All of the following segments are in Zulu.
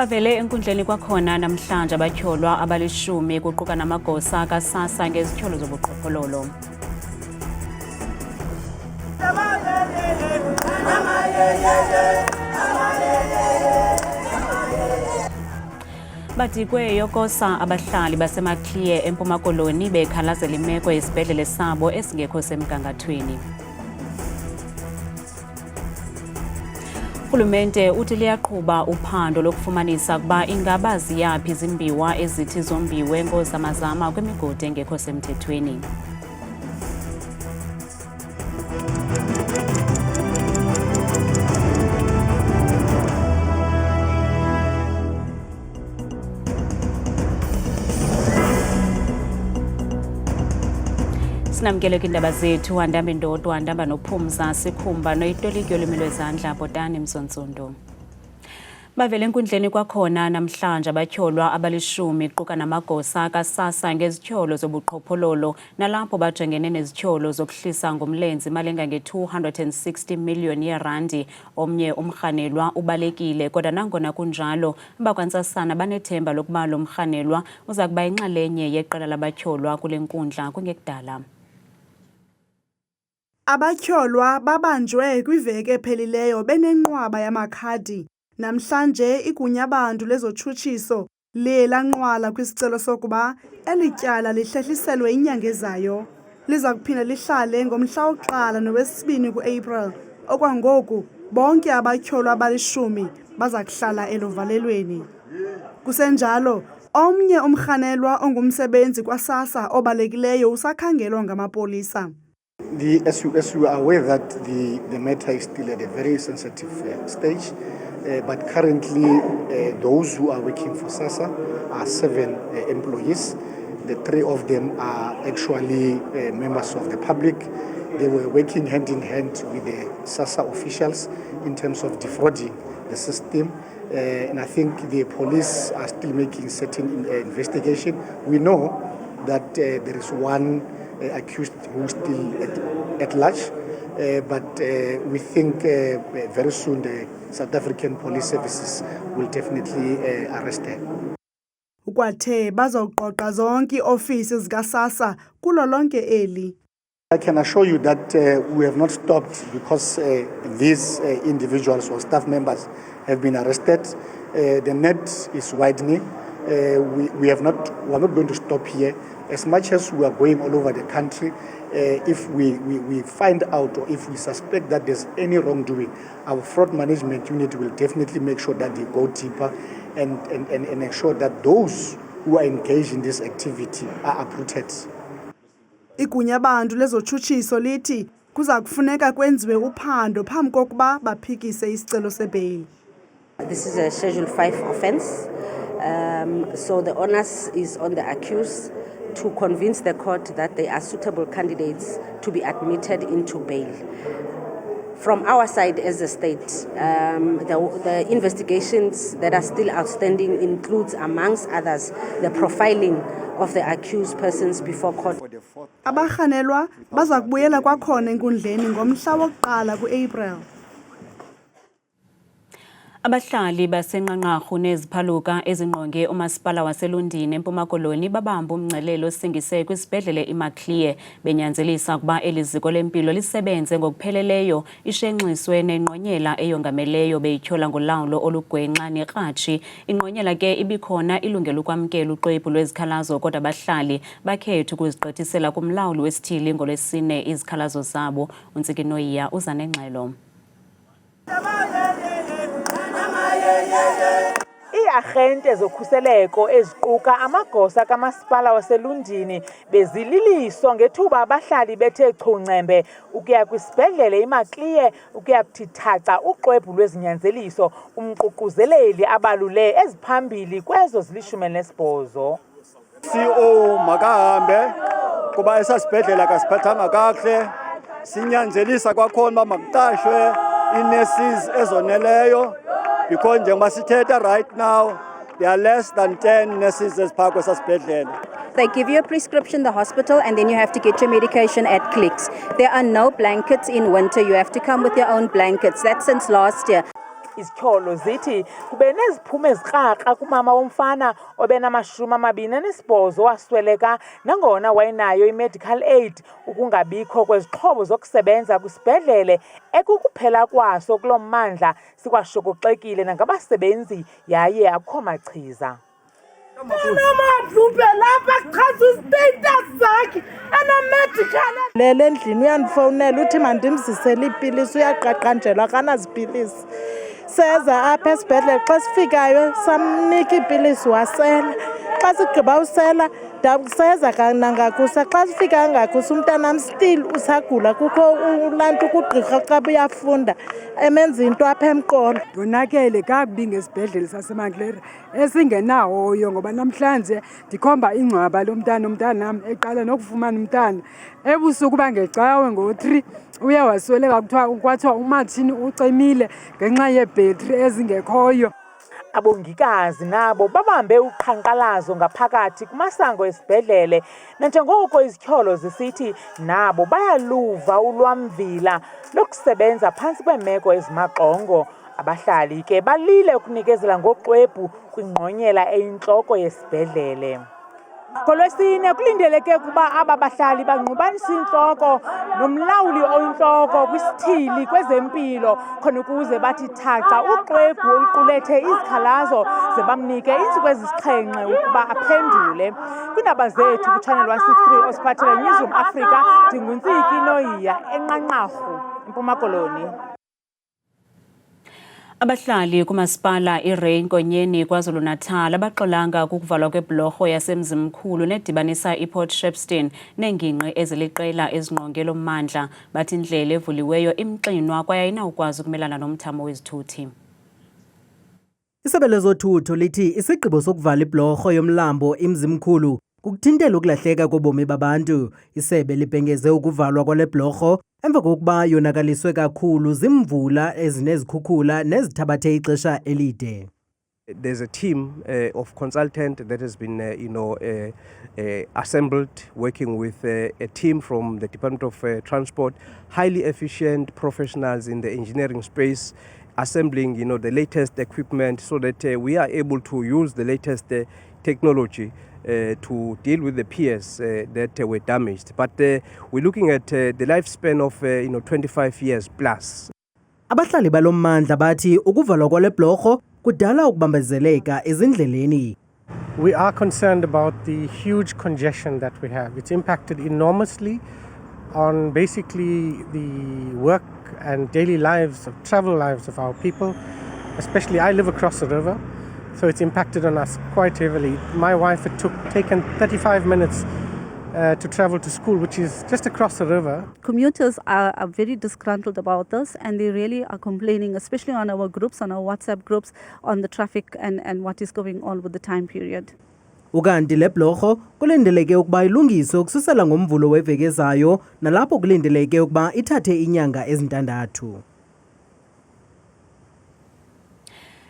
Bavele enkundleni kwakhona namhlanje abatyholwa abalishumi kuquka namagosa kaSASSA ngezityholo zobuqhophololo. Badikwe yokosa abahlali baseMaclear eMpuma Koloni bekhalazela imeko yesibhedlele sabo esingekho semgangathweni. Urhulumente uthi liyaqhuba uphando lokufumanisa ukuba ingaba ziyaphi izimbiwa ezithi zombiwe ngozamazama kwimigodi engekho semthethweni. Sinamkele kwindaba zethu Wandambe Ndodo, Wandamba noPhumza Sikhumba noyitolikyo lwimi lwezandla Bhotani Msontsundu. Bavele enkundleni kwakhona namhlanje abatyholwa abalishumi kuquka namagosa kaSASSA ngezityholo zobuqhophololo nalapho bajengene nezityholo zokuhlisa ngomlenze malenga nge-260 million yeerandi. Omnye umrhanelwa ubalekile kodwa nangona kunjalo abakwantsasana banethemba lokuba lo mrhanelwa uza kuba inxalenye yeqela labatyholwa kule nkundla kungekudala. Abatyholwa babanjwe kwiveki ephelileyo benenqwaba yamakhadi. Namhlanje igunyabantu lezotshutshiso liye lanqwala kwisicelo sokuba eli tyala lihlehliselwe inyanga ezayo. Liza kuphinda lihlale ngomhla wokuqala nowesibini kuApril. Okwangoku bonke abatyholwa abalishumi baza kuhlala eluvalelweni. Kusenjalo, omnye umrhanelwa ongumsebenzi kwaSASSA obalekileyo usakhangelwa ngamapolisa. As you are aware that the matter is still at a very sensitive stage, but currently those who are working for SASSA are 7 employees. The 3 of them are actually members of the public. They were working hand in hand with the SASSA officials in terms of defrauding the system. And I think the police are still making certain investigation. We know that there is one accused who is still at large, but we think very soon the South African Police Services will definitely arrest her. Ukwathe bazoqoqa zonke iofisi zikaSASSA kulo lonke eli. I can assure you that we have not stopped because these individuals or staff members have been arrested. The net is widening. We are not going to stop here. As much as we are going all over the country, if we find out or if we suspect that there's any wrongdoing, our fraud management unit will definitely make sure that they go deeper and ensure that those who are engaged in this activity are uprooted. Igunyabantu lezotshutshiso lithi kuza kufuneka kwenziwe uphando phambi kokuba baphikise isicelo sebail. This is a Schedule 5 offence, so the onus is on the accused to convince the court that they are suitable candidates to be admitted into bail. From our side as a state, the investigations that are still outstanding includes, amongst others, the profiling of the accused persons before court. Abarhanelwa baza kubuyela kwakhona enkundleni ngomhla wokuqala kuApril. Abahlali basenqanqarhu neziphaluka ezingqonge umasipala waselundini eMpuma Koloni babamba umngcelelo osingise kwisibhedlele iMaclear benyanzelisa ukuba eliziko lempilo lisebenze ngokupheleleyo ishenxiswe nenqonyela eyongameleyo beyityhola ngolawulo olugwenxa nekratshi. Inqonyela ke ibikhona ilungelo ukwamkela uxwebhu lwezikhalazo kodwa abahlali bakhetha ukuzigqithisela kumlawuli wesithili ngolwesine izikhalazo zabo. Untsiki Noyiya uza nengxelo. Iiarhente zokhuseleko eziquka amagosa kamasipala waselundini bezililiso ngethuba abahlali bethe chuncembe ukuya kwisibhedlele iMaclear ukuya kuthi thaca uxwebhu lwezinyanzeliso umququzeleli abalule eziphambili kwezo zili-18. CEO makahambe kuba esasibhedlela kasiphathanga kakuhle, sinyanzelisa kwakhona uba makuqashwe ii-nurses ezoneleyo. Because right now, there are less than 10 nurses as part of hospital. They give you a prescription, the hospital, and then you have to get your medication at Clicks. There are no blankets in winter. You have to come with your own blankets. That's since last year. Izityholo zithi kube neziphumo ezikrakra kumama womfana obenama-28 wasweleka nangona wayenayo i-medical aid. Ukungabikho kwezixhobo zokusebenza kwisibhedlele ekukuphela kwaso kulo mmandla sikwashokoxekile nangabasebenzi yaye akukho machiza. Lele endlini uyandifowunela uthi mandimzisele iipilisi, uyaqaqanjelwa akanazipilisi. Seza apha esibhedlele xa sifikayo samnika iipilisi wasela. Xa sigqiba usela seza nangakusa. Xa sifika ngakusa umntanam still usagula, kukho laa nto kugqirha xa uyafunda emenza into apha emqolo. Ndonakele kakubi ngesibhedlele saseMacLaren esingenahoyo ngoba namhlanje ndikhomba ingcwaba lomntanam eqala nokufumana umntana. Ebusuku bangecawe ngo-3 uye wasweleka kwathiwa umatshini ucimile ngenxa yeebhetri ezingekhoyo. Abongikazi nabo babambe uqhankqalazo ngaphakathi kumasango esibhedlele, nanjengoko izityholo zisithi nabo bayaluva ulwamvila lokusebenza phantsi kweemeko ezimaxongo. Abahlali ke balile ukunikezela ngoxwebhu kwingqonyela eyintloko yesibhedlele. NgoLwesine kulindeleke ukuba aba bahlali bangqubanise intloko nomlawuli oyintloko kwisithili kwezempilo khona ukuze bathi thaca uxwebhu oluqulethe izikhalazo ze bamnike iintsuku ezisixhenxe ukuba aphendule. Kwiindaba zethu kuChannel 163 osiphathele Newsroom Africa, ndinguNtsiki Noyiya eNqanqarhu, eMpuma Koloni. Abahlali kumasipala iRain Konyeni KwaZulu-Natal abaxolanga kukuvalwa kwebhlorho yasemzimkhulu nedibanisa iPort Shepstone neengingqi eziliqela ezingqongelo mmandla. Bathi indlela evuliweyo imxinwa kwaye ayinawukwazi ukumelana nomthamo wezithuthi. Isebe lezothutho lithi isigqibo sokuvala ibhlorho yomlambo imzimkhulu kukuthintela ukulahleka kobomi babantu. Isebe libhengeze ukuvalwa kwale bhlorho emva kokuba yonakaliswe kakhulu zimvula ezinezikhukhula nezithabathe ixesha elide. There's a team of consultant that has been assembled working with a team from the Department of Transport, highly efficient professionals in the engineering space, assembling the latest equipment so that we are able to use the latest technology to deal with the piers that were damaged. But we're looking at the lifespan of 25 years plus. Abahlali balommandla bathi ukuvalwa kwale bhlorho kudala ukubambezeleka ezindleleni. We are concerned about the huge congestion that we have. It's impacted enormously on basically the work and daily lives, travel lives of our people. Especially I live across the river, so it's impacted on us quite heavily. My wife, it taken 35 minutes to travel to school, which is just across the river. Commuters are very disgruntled about this, and they really are complaining, especially on our groups, on our WhatsApp groups, on the traffic and what is going on with the time period. Ukanti le bhlorho kulindeleke ukuba ilungiswe ukususela ngomvulo weveki ezayo nalapho kulindeleke ukuba ithathe inyanga ezintandathu.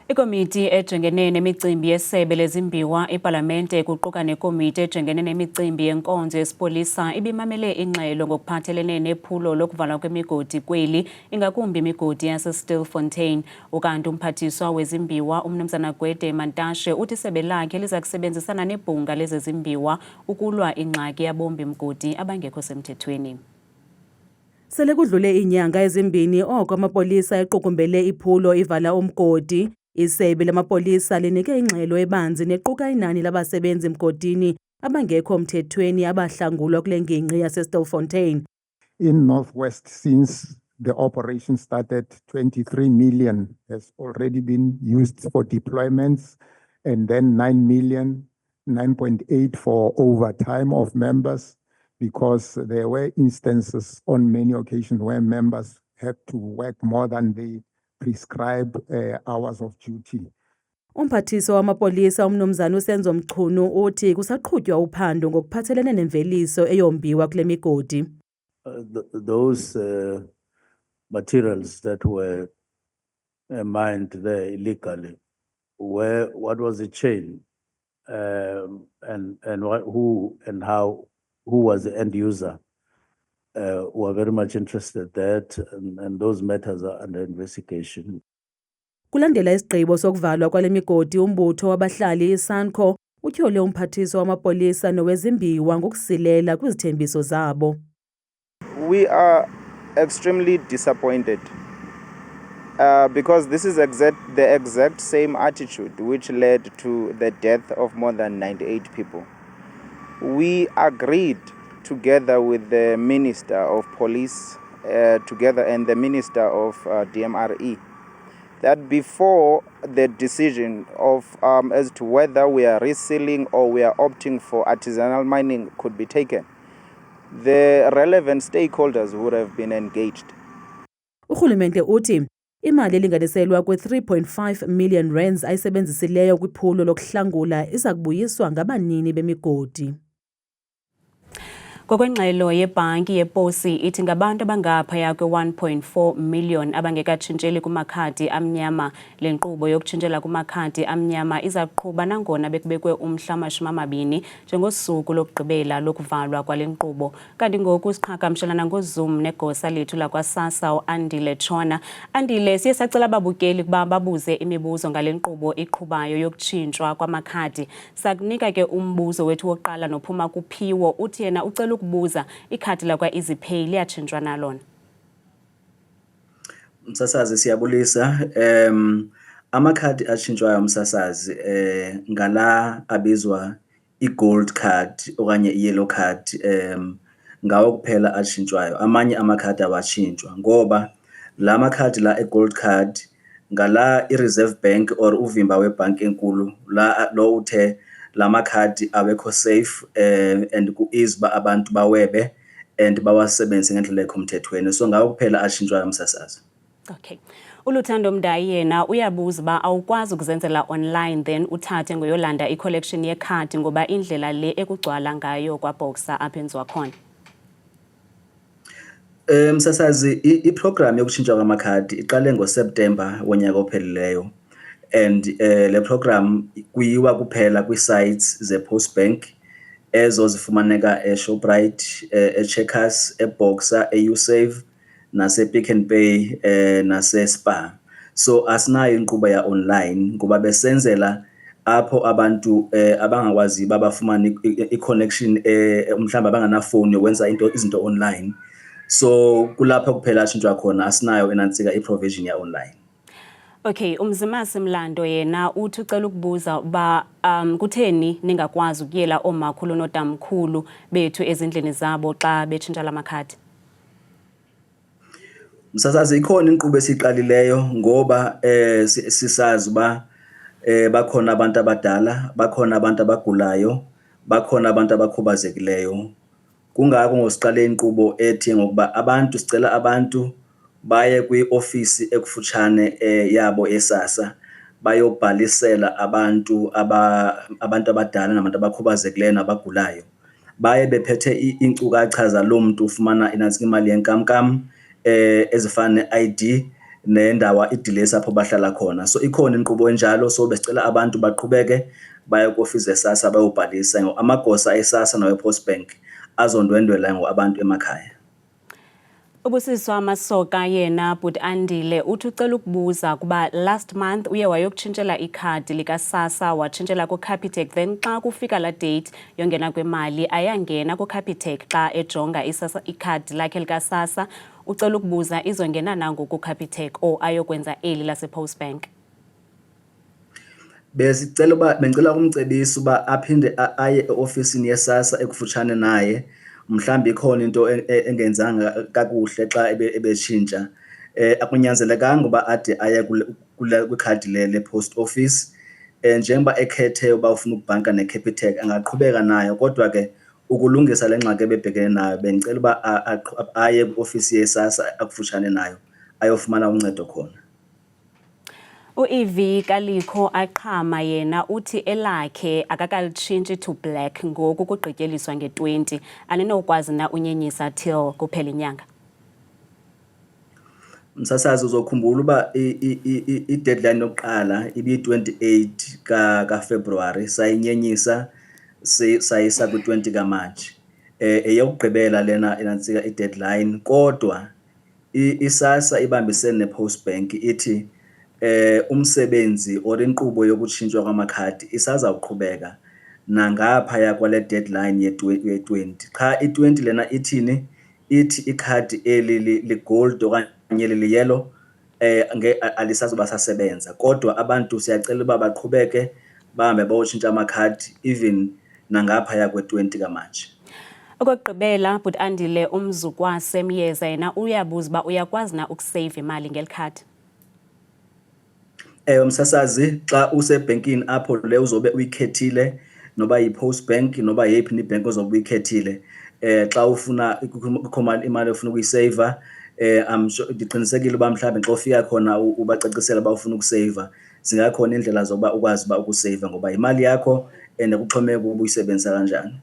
Ikomiti ejongene nemicimbi yesebe lezimbiwa epalamente kuquka nekomiti ejongene nemicimbi yenkonzo yesipolisa ibimamele ingxelo ngokuphathelene nephulo lokuvalwa kwemigodi kweli ingakumbi imigodi yaseStilfontein. Ukanti umphathiswa wezimbiwa uMnumzana Gwede Mantashe uthi isebe lakhe liza kusebenzisana nebhunga lezezimbiwa ukulwa ingxaki yabombi mgodi abangekho semthethweni. Sele kudlule inyanga ezimbini oko amapolisa equkumbele iphulo ivala umgodi. Isebe lamapolisa linike ingxelo ebanzi nequka inani labasebenzi mgodini abangekho mthethweni abahlangulwa kule ngingqi yaseStilfontein. In Northwest, since the operation started, 23 million has already been used for deployments, and then 9.8 for overtime of members, because there were instances on many occasions where members had to work more than the prescribed hours of duty. Umphathiswa wamapolisa uMnumzana uSenzo Mchunu uthi kusaqhutywa uphando ngokuphathelene nemveliso eyombiwa kule migodi. Those materials that were mined there illegally, what was the chain, and who and how, who was the end user? We're very much interested in that, and those matters are under investigation. Kulandela isigqibo sokuvalwa kwale migodi, umbutho wabahlali iSANCO utyhole umphathiswa wamapolisa nowezimbiwa ngokusilela kwizithembiso zabo. We are extremely disappointed because this is the exact same attitude which led to the death of more than 98 people. We agreed together with the Minister of Police together and the Minister of DMRE that before the decision of as to whether we are resealing or we are opting for artisanal mining could be taken, the relevant stakeholders would have been engaged. Urhulumente uthi imali elinganiselwa kwi-3.5 million rands ayisebenzisileyo kwiphulo lokuhlangula iza kubuyiswa ngabanini bemigodi. Ngokwengxelo yebhanki yeposi ithi ngabantu abangaphaya kwe-1.4 million abangekatshintsheli kumakhadi amnyama. Le nkqubo yokutshintshela kumakhadi amnyama iza kuqhuba nangona bekubekwe umhla wama-20 njengosuku lokugqibela lokuvalwa kwale nkqubo. Kanti ngoku siqhagamshelana ngoZoom negosa lethu lakwa-SASSA uAndile Chona. Andile, siye sacela ababukeli ukuba babuze imibuzo ngale nkqubo iqhubayo yokutshintshwa kwamakhadi. Sakunika ke umbuzo wethu wokuqala nophuma kuPhiwo, uthi yena ucela ukubuza ikhadi lakwa EasyPay liyatshintshwa nalona. Msasazi siyabulisa. Amakhadi atshintshwayo umsasazi ngala abizwa i-gold card okanye i-yellow card ngawo kuphela atshintshwayo. Amanye amakhadi awatshintshwa ngoba la makhadi la e-gold card ngala i-Reserve Bank or uvimba webhanki enkulu lo uthe la makhadi awekho safe and ku-easy ba abantu bawebe and bawasebenzise ngendlela ekhomthethweni. So ngawo kuphela atshintshwayo umsasazi. Okay. uLuthando Mdayi yena uyabuza ba awukwazi ukuzenzela online then uthathe ngoyolanda i-collection yekhadi ngoba indlela le ekugcwala ngayo kwaBoxer apha enziwa khona. Msasazi i-program yokutshintsha kwamakhadi iqale ngoSeptember wonyaka ophelileyo and le program kuyiwa kuphela kwi-sites ze-Post Bank ezo zifumaneka eShoprite, eCheckers, eBoxer, eUsave nase-Pick n Pay nase-Spar. So asinayo inkqubo ya online ngoba besenzela apho abantu abangakwazi babafumana i-connection mhlawumbe abanganafoni yokwenza izinto online. So kulapha kuphela atshintshwa khona, asinayo enantsika i-provision ya online. Okay, uMzimasi Mlando yena uthi ucela ukubuza ba kutheni ningakwazi ukuyela omakhulu notamkhulu bethu ezindlini zabo xa betshintsha la makhadi. Msasazi ikhona inkqubo esiqalileyo ngoba sisazi ba bakhona abantu abadala, bakhona abantu abagulayo, bakhona abantu abakhubazekileyo. Kungako ngosiqale inkqubo ethi ngokuba abantu sicela abantu baye kwi-ofisi ekufutshane yabo eSASSA bayobhalisela abantu abadala nabantu abakhubazekileyo nabagulayo. Baye bephethe iinkcukacha zalo muntu ufumana inantsika imali yenkamnkam ezifana ne-ID nendawo idilesi apho bahlala khona. So ikhona inkqubo enjalo, so besicela abantu baqhubeke baye ku-ofisi eSASSA bayobhalisa amagosa eSASSA nawe-Post Bank azondwendwela abantu emakhaya. Ubusiswa Masoka yena Andile uthi ucela ukubuza kuba last month uye wayokutshintshela ikhadi likaSASSA watshintshela kuCapitec, then xa kufika la date yongena kwemali ayangena kuCapitec xa ejonga ikhadi lakhe likaSASSA. Ucela ukubuza izongena nango kuCapitec or ayokwenza eli lasePost Bank. Bengicela kumcebisa uba aphinde aye e-ofisini yeSASSA ekufutshane naye. Mhlambi ikhona into engenzanga kakuhle xa ebetshintsha. Akunyanzelekanga uba ade aye kwikhadi le-post office. Njengoba ekhethe uba ufuna ukubhanka neCapitec angaqhubeka nayo, kodwa ke ukulungisa le ngxaki ebebhekene nayo bengicela uba aye kwi-ofisi yeSASSA akufutshane nayo ayofumana uncedo khona. uEV Kalikho Aqhama yena uthi elakhe akakalitshintshi to black ngoku kugqityeliswa nge-20 aninokwazi na unyenyisa till kuphela inyanga. Msasazi uzokhumbula uba i-deadline yokuqala ibi-28 kaFebruary sayinyenyisa sayisa ku-20 kaMarch. Eyokugqibela lena inantsika i-deadline kodwa iSASSA ibambisene nePost Bank ithi umsebenzi or inkqubo yokutshintshwa kwamakhadi isazawuqhubeka nangaphaya kwale deadline ye-20. Cha i-20 lena ithini? Ithi ikhadi eli li-gold okanye li-yellow alisazoba sasebenza, kodwa abantu siyacela uba baqhubeke bahambe bayotshintsha amakhadi even nangaphaya kwe-20 kamanje. Okugqibela but Andile umzukwase Myeza yena uyabuza uba uyakwazi na ukusave imali ngeli khadi? Umsasazi xa usebhenkini apho le uzobe uyikhethile noba yi-Post Bank noba yeyiphi ibhenki ozobe uyikhethile, xa ufuna imali ofuna ukuyisave, ndiqinisekile uba mhlawumbe xa ufika khona ubacacisela uba ufuna ukusave, zingakhona indlela zokuba ukwazi uba ukusave ngoba imali yakho and kuxhomeka ukuba uyisebenzisa kanjani.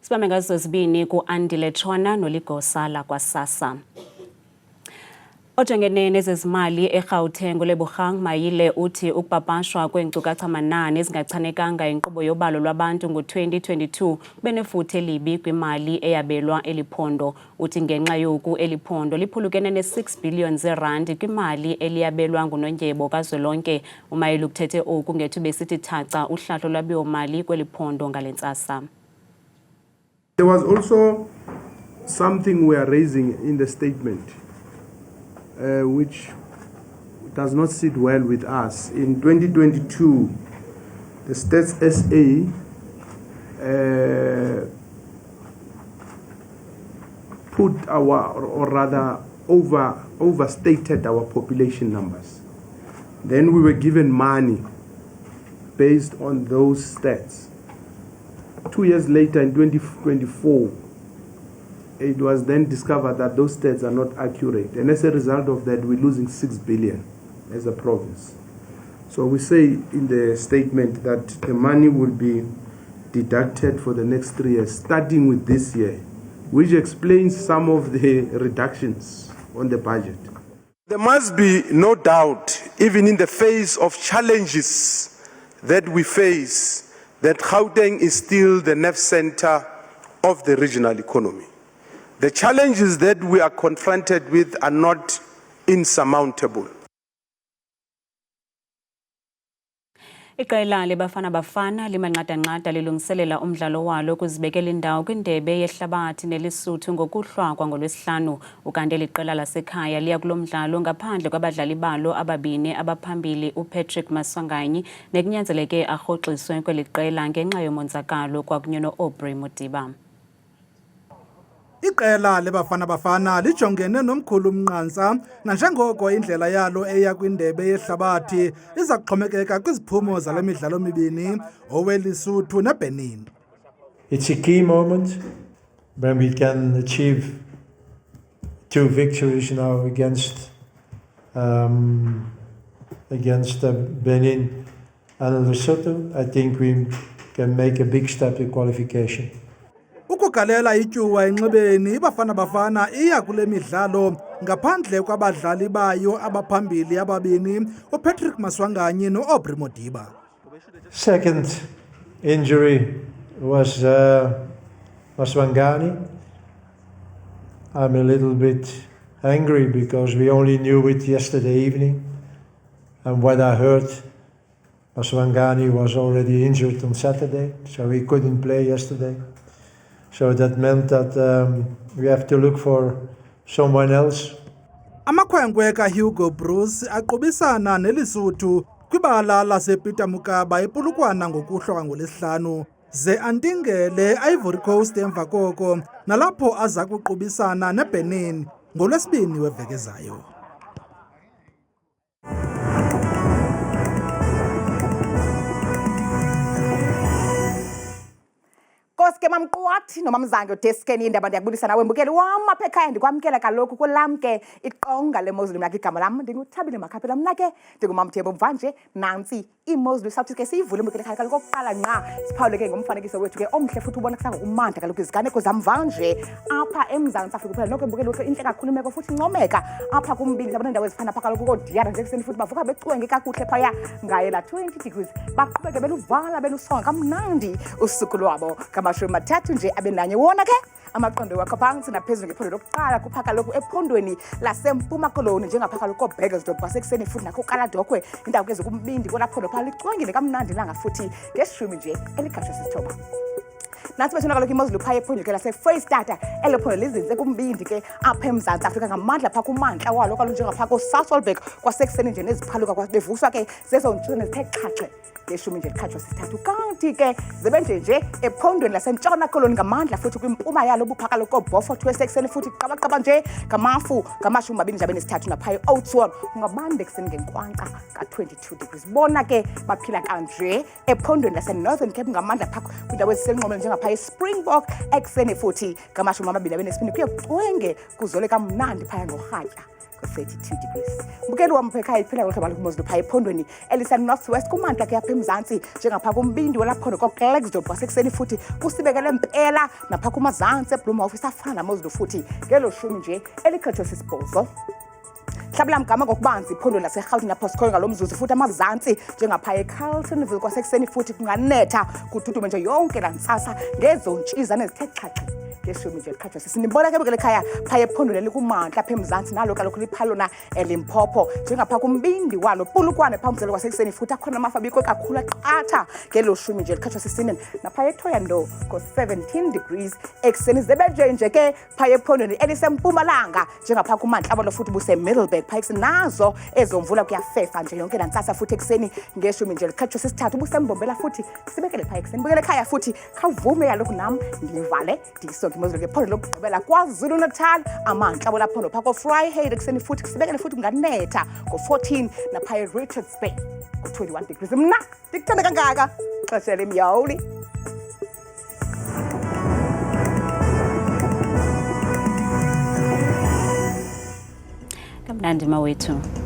Sibambe ngazo zibini ku-Andile Chona noLigosa lakwa-SASSA. Ojongene nezezimali eGauteng uLebogang Mayile uthi ukupapashwa kweenkcukacha-manani ezingachanekanga inkqubo yobalo lwabantu ngo-2022 benefuthe elibi kwimali eyabelwa eliphondo. Uthi ngenxa yoku eliphondo liphulukene ne-6 billion zeerandi kwimali eliyabelwa ngunondyebo kazwelonke. Umayile ukuthethe oku ngethuba esithi thaca uhlahlo lwabiwo-mali kweliphondo ngale ntsasa. There was also something we are raising in the statement, which does not sit well with us. In 2022, the Stats SA put or rather overstated our population numbers. Then we were given money based on those stats. 2 years later, in 2024, it was then discovered that those stats are not accurate. And as a result of that, we're losing 6 billion as a province. So we say in the statement that the money will be deducted for the next 3 years, starting with this year, which explains some of the reductions on the budget. There must be no doubt, even in the face of challenges that we face, that Gauteng is still the nerve center of the regional economy. The challenges that we are confronted with are not insurmountable. Iqela leBafana Bafana limanqadanqada lilungiselela umdlalo walo ukuzibekela indawo kwindebe yehlabathi neLesotho ngokuhlwa ngolwesihlanu. Ukanti liqela lasekhaya liya kulo mdlalo ngaphandle kwabadlali balo ababini abaphambili uPatrick Maswanganyi nekunyanzeleke arhoxiswe kweli qela ngenxa yomonzakalo kwakunye noAubrey Modiba. Iqela leBafana Bafana lijongene nomkhulu umnqantsa nanjengoko indlela yalo eya kwindebe yehlabathi iza kuxhomekeka kwiziphumo zale midlalo mibini oweLesotho neBenin. It's a key moment when we can achieve 2 victories now against Benin and Lesotho. I think we can make a big step in qualification. Ukugalela ityuwa enxebeni iBafana Bafana iya kule midlalo ngaphandle kwabadlali bayo abaphambili ababini uPatrick Maswanganyi noAubrey Modiba. Second injury was Maswanganyi. I'm a little bit angry because we only knew it yesterday evening, and what I heard, Maswanganyi was already injured on Saturday, so he couldn't play yesterday. So that meant that we have to look for someone else. Amakhwenkwe kaHugo Bruce aqubisana neLesotho kwibala lasePeter Mokaba epulukwana ngokuhlwa ngolesihlanu. Ze antingele Ivory Coast emva koko nalapho aza kuqubisana neBenin ngolwesibini weveki ezayo. Koske mamqwathi nomamzange deskeni indaba ndiyakubulisa nawe mbukeli wam apha ekhaya ndikwamkela kaloku kulam ke iqonga leMozulu lakhe igama lam ndinguthabile Makhaphela mna ke ndingumamthembu mvanje nantsi iMozulu South ke siyivule mbukeli ekhaya kaloku okokuqala nqa siphawuleke ngomfanekiso wethu ke omhle futhi ubonakala ngokumandla kaloku iziganeko zamvanje apha eMzantsi Afrika kuphela noko mbukeli intle kakhulu imeko futhi incomeka apha kumbindi zabona indawo ezifana apha kaloku koodiyara njekuseni futhi bavuka becuwenge kakuhle phaya ngaye la 20 degrees baqhubeke beluvala belusonga kamnandi usuku lwabo 30 nje abenanye wona ke amaqondo wakho phansi naphezulu ngephondo lokuqala kuphaka lokhu ephondweni lasempuma koloni njengapha kaloku Burgersdorp kwasekuseni futhi nakho Kaladokhwe indawo keze kumbindi kolaphondo phala licwangile kamnandi langa futhi ngeshumi nje elikhathwa sisithoba. Nathi bethuna kaloku imozulu phaya ephondweni ke lase-Freystata elophondo lizinze kumbindi ke apha eMzantsi Afrika ngamandla phaa kumantla walo kaloku njengapha ko-Sasolburg kwasekuseni nje neziphaluka bevuswa ke zezo ntshona zithe xhaxhe ngeshumi nje elikhathwa sisithathu. Kanti ke zibe nje ephondweni lasentshona koloni ngamandla futhi kwimpuma yalo buphaka lokoBbeaufort esekuseni futhi qabaqaba nje ngamafu ngamashumi amabini nje abenesithathu naphaya e-Oudtshoorn ungabanda ekuseni ngenkwankca ka-22 degrees. Bona ke baphila kanje ephondweni lase-Northern Cape ngamandla phaa kwindawo ezisenqomeni njengapha eSpringbok ekuseni futhi ngamashumi amabini abenesibini kuye kucwenge kuzole kamnandi phaya ngorhatya 32 degrees. Mbukeli wampheka iphila ngokubala kumozulu phaya ephondweni elise-Northwest kumantla ke apha eMzantsi njengapha kumbindi walaphondo ko-Klerksdorp kwasekuseni futhi kusibekele mpela napha kumazantsi eBloemhof isafana namozulu futhi ngelo shumi nje elikhathwa sisibhozo. Hlabula mgama ngokubanzi iphondo laseGauteng lapho sikhoyo ngalomzuzu futhi amazantsi njengapha eCarltonville kwasekuseni futhi kunganetha kuthuthume nje yonke la ntsasa ngezontshizana ezithe xhaxhe ngeshumi nje elikhathwa sisinibona ke bekele khaya phaya ephondweni elikumantla apha eMzantsi nalo kaloku liphalona eLimpopo njengapha kumbindi walo Polokwane phaa umzelo kwasekuseni futhi akhona amafabiko kakhulu aqatha ngelo shumi nje elikhathwa sisine naphaya eThoyandou ko-17 degrees ekuseni zibe nje ke phaya ephondweni elisempumalanga njengapha kumantla abalo futhi buse-Middleburg phaya ekuseni nazo ezomvula kuyafefa nje yonke la ntsasa futhi ekuseni ngeshumi nje elikhathwa sisithathu busembombela futhi sibekele phaya ekuseni bukele khaya futhi khawuvume yalokhu nam ndivale ndisonke imozulu ke phondo lokugqibela KwaZulu-Natal amantla bolaphondo phaa ko-Vryheid ekuseni futhi kusibekele futhi kunganetha ngo-14 naphaya eRichards Bay ko-21 degrees. Mna ndikuthanda kangaka xesha lemyawuli. Kamnandi mawethu.